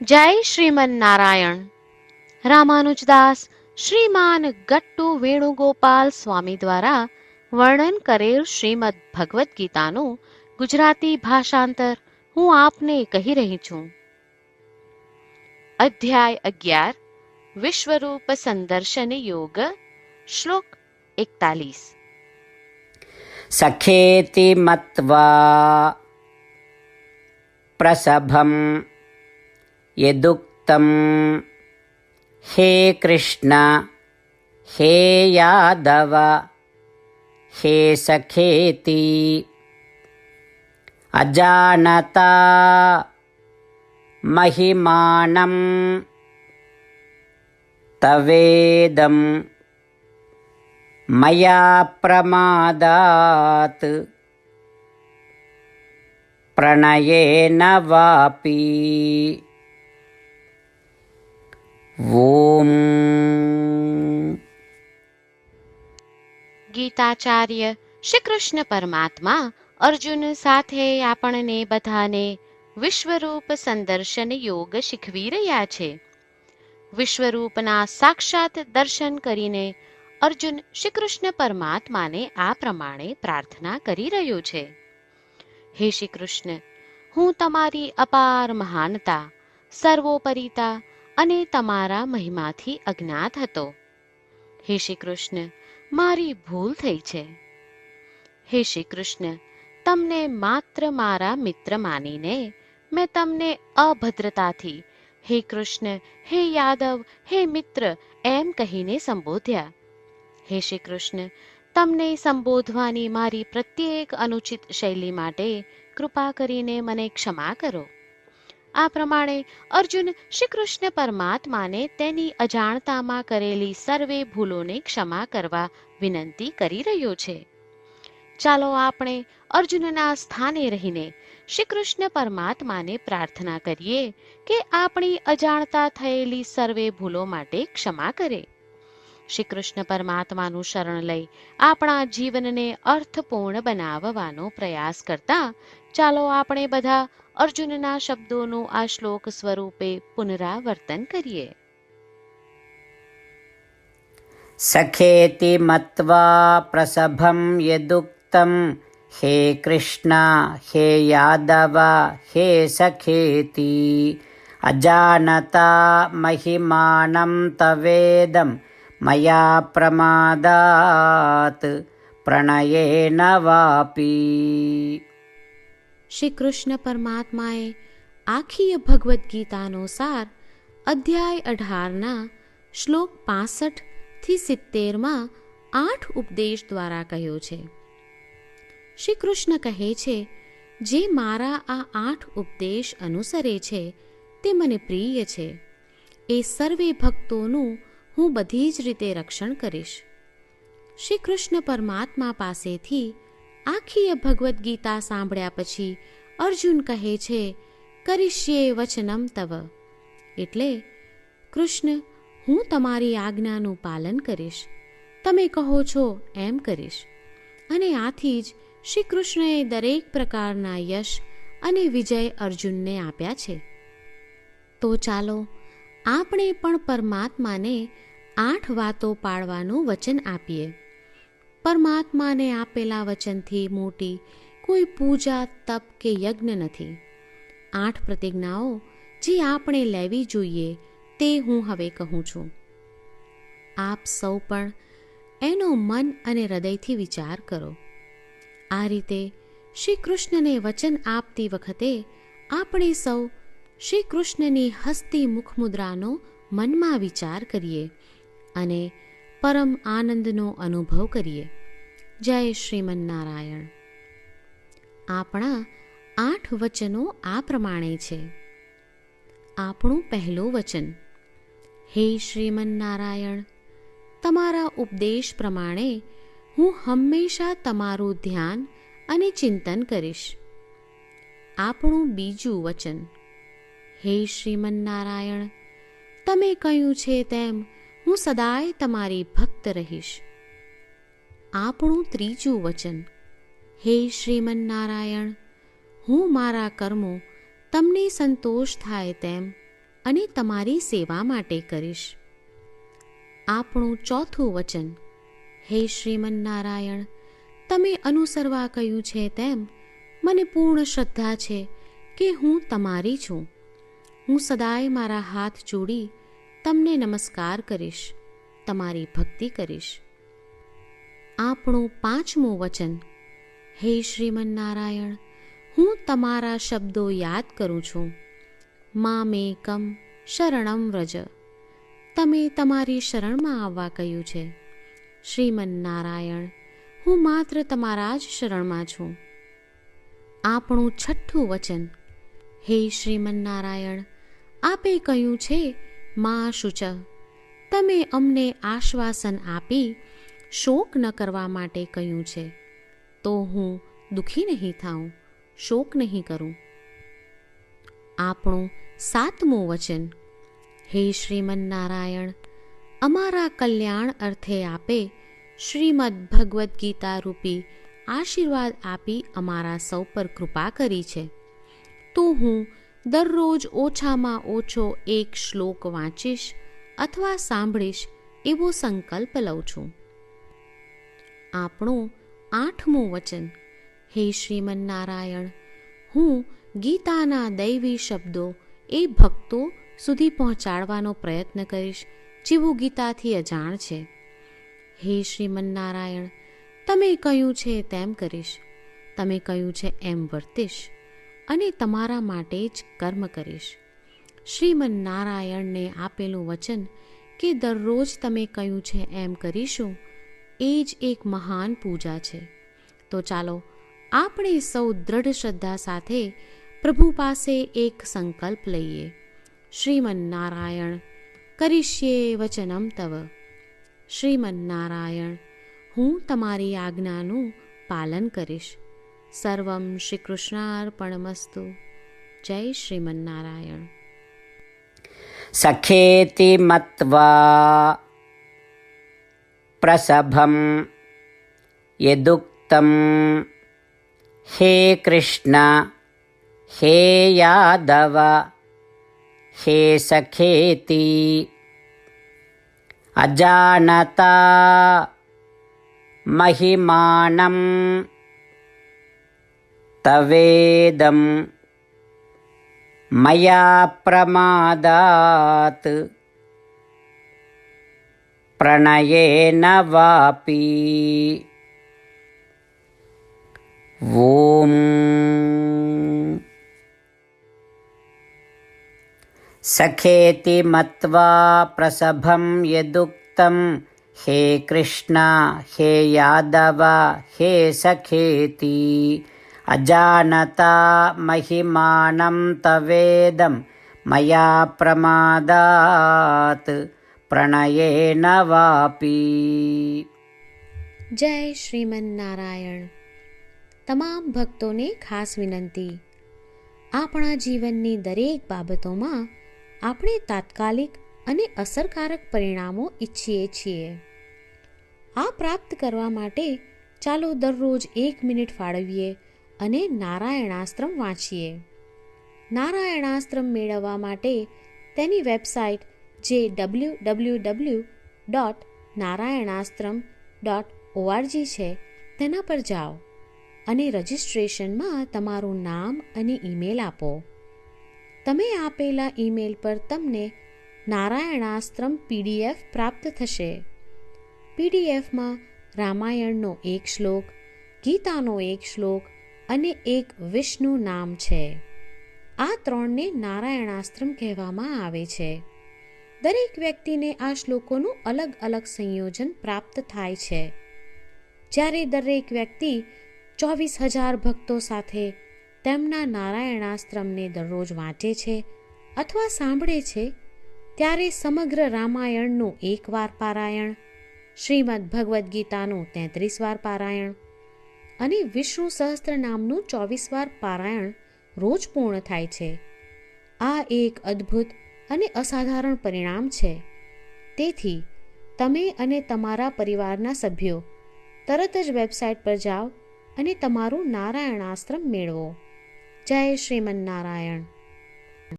જય શ્રીમન નારાયણ. રામાનુજદાસ શ્રીમાન ગટ્ટુ વેણુગોપાલ સ્વામી દ્વારા વર્ણન કરેલ શ્રીમદ ભગવદ્ ગીતાનું ગુજરાતી ભાષાંતર હું આપને કહી રહી છું. અધ્યાય 11 વિશ્વરૂપ સંદર્શન યોગ. શ્લોક 41. સખેતિ મત્વા પ્રસભમ યદુક્તમ હે કૃષ્ણ હે યાદવ હે સખેતિ અજાનતા મહિમાનમ તવેદમ મયા પ્રમાદાત પ્રણયેન વાપી. ઓમ. ગીતાચાર્ય શ્રી કૃષ્ણ પરમાત્મા અર્જુન સાથે આપણને બધાને વિશ્વરૂપ સંદર્શન યોગ શીખવી રહ્યા છે. વિશ્વરૂપના સાક્ષાત દર્શન કરીને અર્જુન શ્રી કૃષ્ણ પરમાત્માને આ પ્રમાણે પ્રાર્થના કરી રહ્યો છે. હે શ્રી કૃષ્ણ, હું તમારી અપાર મહાનતા, સર્વોપરિતા અને તમારા મહિમાથી અજ્ઞાત હતો. હે શ્રી કૃષ્ણ, મારી ભૂલ થઈ છે. હે શ્રી કૃષ્ણ, તમને માત્ર મારા મિત્ર માનીને મેં તમને અભદ્રતાથી હે કૃષ્ણ, હે યાદવ, હે મિત્ર એમ કહીને સંબોધ્યા. હે શ્રી કૃષ્ણ, તમને સંબોધવાની મારી પ્રત્યેક અનુચિત શૈલી માટે કૃપા કરીને મને ક્ષમા કરો. આ પ્રમાણે અર્જુન શ્રી કૃષ્ણ પરમાત્માને તેની અજાણતામાં કરેલી સર્વે ભૂલોને ક્ષમા કરવા વિનંતી કરી રહ્યો છે. ચાલો આપણે અર્જુનના સ્થાને રહીને શ્રી કૃષ્ણ પરમાત્માને પ્રાર્થના કરીએ કે આપણી અજાણતા થયેલી સર્વે ભૂલો માટે ક્ષમા કરે. શ્રી કૃષ્ણ પરમાત્માનું શરણ લઈ આપણા જીવનને અર્થપૂર્ણ બનાવવાનો પ્રયાસ કરતા ચાલો આપણે બધા અર્જુનના શબ્દોનું આ શ્લોક સ્વરૂપે પુનરાવર્તન કરીએ. સખેતિ મત્વા પ્રસભમ યદુક્તમ હે કૃષ્ણ હે યાદવ હે સખેતિ અજાનતા મહિમાનમ તવેદમ મયા પ્રમાદાત પ્રણયેન વાપી. શ્રી કૃષ્ણ પરમાત્માએ આખી ભગવદ્ ગીતાનો સાર અધ્યાય 18ના શ્લોક 65 થી 70માં 8 ઉપદેશ દ્વારા કહ્યો છે. શ્રી કૃષ્ણ કહે છે, જે મારા આ 8 ઉપદેશ અનુસરે છે તે મને પ્રિય છે. એ સર્વે ભક્તોનું હું બધી જ રીતે રક્ષણ કરીશ. શ્રી કૃષ્ણ પરમાત્મા પાસેથી આખી ભગવદ્ ગીતા સાંભળ્યા પછી અર્જુન કહે છે, કરીશ્યે વચનમ તવ, એટલે કૃષ્ણ, હું તમારી આજ્ઞાનું પાલન કરીશ, તમે કહો છો એમ કરીશ. અને આથી જ શ્રી કૃષ્ણએ દરેક પ્રકારના યશ અને વિજય અર્જુનને આપ્યા છે. તો ચાલો આપણે પણ પરમાત્માને 8 વાતો પાળવાનું વચન આપીએ. પરમાત્માને આપેલા વચનથી મોટી કોઈ પૂજા, તપ કે યજ્ઞ નથી. 8 પ્રતિજ્ઞાઓ જે આપણે લેવી જોઈએ તે હું હવે કહું છું. આપ સૌ પણ એનો મન અને હૃદયથી વિચાર કરો. આ રીતે શ્રી કૃષ્ણને વચન આપતી વખતે આપણે સૌ શ્રી કૃષ્ણની હસતી મુખમુદ્રાનો મનમાં વિચાર કરીએ અને પરમ આનંદનો અનુભવ કરીએ. જય શ્રીમન નારાયણ. આપણા 8 વચનો આ પ્રમાણે છે. આપણું પહેલું વચન, હે શ્રીમન નારાયણ, તમારા ઉપદેશ પ્રમાણે હું હંમેશા તમારું ધ્યાન અને ચિંતન કરીશ. આપણું બીજું વચન, હે શ્રીમન નારાયણ, તમે કહ્યું છે તેમ હું સદાય તમારી ભક્ત રહીશ. આપણું ત્રીજું વચન, હે શ્રીમન નારાયણ, હું મારા કર્મો તમને સંતોષ થાય તેમ અને તમારી સેવા માટે કરીશ. આપણું ચોથું વચન. હે શ્રીમન્નારાયણ, તમે અનુસરવા કહ્યું છે તેમ મને પૂર્ણ શ્રદ્ધા છે કે હું તમારી છું. હું સદાય મારા હાથ જોડી તમને નમસ્કાર કરીશ, તમારી ભક્તિ કરીશ. આપણું પાંચમું વચન. હે શ્રીમન્નારાયણ, હું તમારા શબ્દો યાદ કરું છું. મામેકમ શરણમ વ્રજ, તમે તમારી શરણમાં આવવા કહ્યું છે. શ્રીમન્નારાયણ, હું માત્ર તમારા જ શરણમાં છું. આપણું છઠ્ઠું વચન. હે શ્રીમન્નારાયણ, આપે કહ્યું છે મા શુચ, તમે અમને આશ્વાસન આપી શોક ન કરવા માટે કહ્યું છે, તો હું દુઃખી નહીં થાઉં, શોક નહીં કરું. આપણું સાતમું વચન. હે શ્રીમન્નારાયણ, અમારા કલ્યાણ અર્થે આપે શ્રીમદ્ ભગવદ્ ગીતા રૂપી આશીર્વાદ આપી અમારા સૌ પર કૃપા કરી છે, તો હું દરરોજ ઓછામાં ઓછો એક શ્લોક વાંચીશ અથવા સાંભળીશ એવો સંકલ્પ લઉં છું. આપણું આઠમું વચન. હે શ્રીમન્નારાયણ, હું ગીતાના દૈવી શબ્દો એ ભક્તો સુધી પહોંચાડવાનો પ્રયત્ન કરીશ જેઓ ગીતાથી અજાણ છે. હે શ્રીમન્નારાયણ, તમે કહ્યું છે તેમ કરીશ, તમે કહ્યું છે એમ વર્તીશ અને તમારા માટે જ કર્મ કરીશ. શ્રીમન્નારાયણને આપેલું વચન કે દરરોજ તમે કહ્યું છે એમ કરીશું, એ જ એક મહાન પૂજા છે. તો ચાલો આપણે સૌ દ્રઢ શ્રદ્ધા સાથે પ્રભુ પાસે એક સંકલ્પ લઈએ. શ્રીમન્નારાયણ, કરીશ્યે વચનમ તવ. શ્રીમન્નારાયણ, હું તમારી આજ્ઞાનું પાલન કરીશ. સર્વમ શ્રી કૃષ્ણાર્પણમસ્તુ. જય શ્રીમન્નારાયણ. સખેતિ મત્વા પ્રસભમ યદુક્તમ હે કૃષ્ણ હે યાદવ હે સખેતિ અજાનતા મહિમાનમ તવેદમ મયા પ્રમાદાત પ્રણયેન વાપી. ઓમ સખેતિ મત્વા પ્રસભમ યદુક્તમ હે કૃષ્ણ હે યાદવ હે સખેતિ અજાનતા મહિમાનમ તવેદમ મયા પ્રમાદાત પ્રણયેન વાપી. જય શ્રીમન્નારાયણ. તમામ ભક્તોને ખાસ વિનંતી. આપણા જીવનની દરેક બાબતોમાં આપણે તાત્કાલિક અને અસરકારક પરિણામો ઈચ્છીએ છીએ. આ પ્રાપ્ત કરવા માટે ચાલો દરરોજ 1 મિનિટ ફાળવીએ અને નારાયણાસ્ત્રમ વાંચીએ. નારાયણાસ્ત્રમ મેળવવા માટે તેની વેબસાઇટ જે www.narayanaastram.org છે તેના પર જાઓ અને રજિસ્ટ્રેશનમાં તમારું નામ અને ઈમેલ આપો. તમે આપેલા ઈમેલ પર તમને નારાયણાસ્ત્રમ PDF પ્રાપ્ત થશે. PDFમાં રામાયણનો 1 શ્લોક, ગીતાનો 1 શ્લોક અને એક વિષ્ણુ નામ છે. આ 3ને નારાયણાસ્ત્રમ કહેવામાં આવે છે. દરેક વ્યક્તિને આ શ્લોકોનું અલગ અલગ સંયોજન પ્રાપ્ત થાય છે. જ્યારે દરેક વ્યક્તિ 24,000 ભક્તો સાથે તેમના નારાયણાસ્ત્રમને દરરોજ વાંચે છે અથવા સાંભળે છે, ત્યારે સમગ્ર રામાયણનું 1 વાર પારાયણ, શ્રીમદ્ ભગવદ્ ગીતાનું 33 વાર પારાયણ અને વિષ્ણુ સહસ્ત્ર નામનું 24 વાર પારાયણ રોજ પૂર્ણ થાય છે. આ એક અદ્ભુત અને અસાધારણ પરિણામ છે. તેથી તમે અને તમારા પરિવારના સભ્યો તરત જ વેબસાઇટ પર જાઓ અને તમારું નારાયણાસ્ત્રમ મેળવો. જય શ્રીમન્નારાયણ.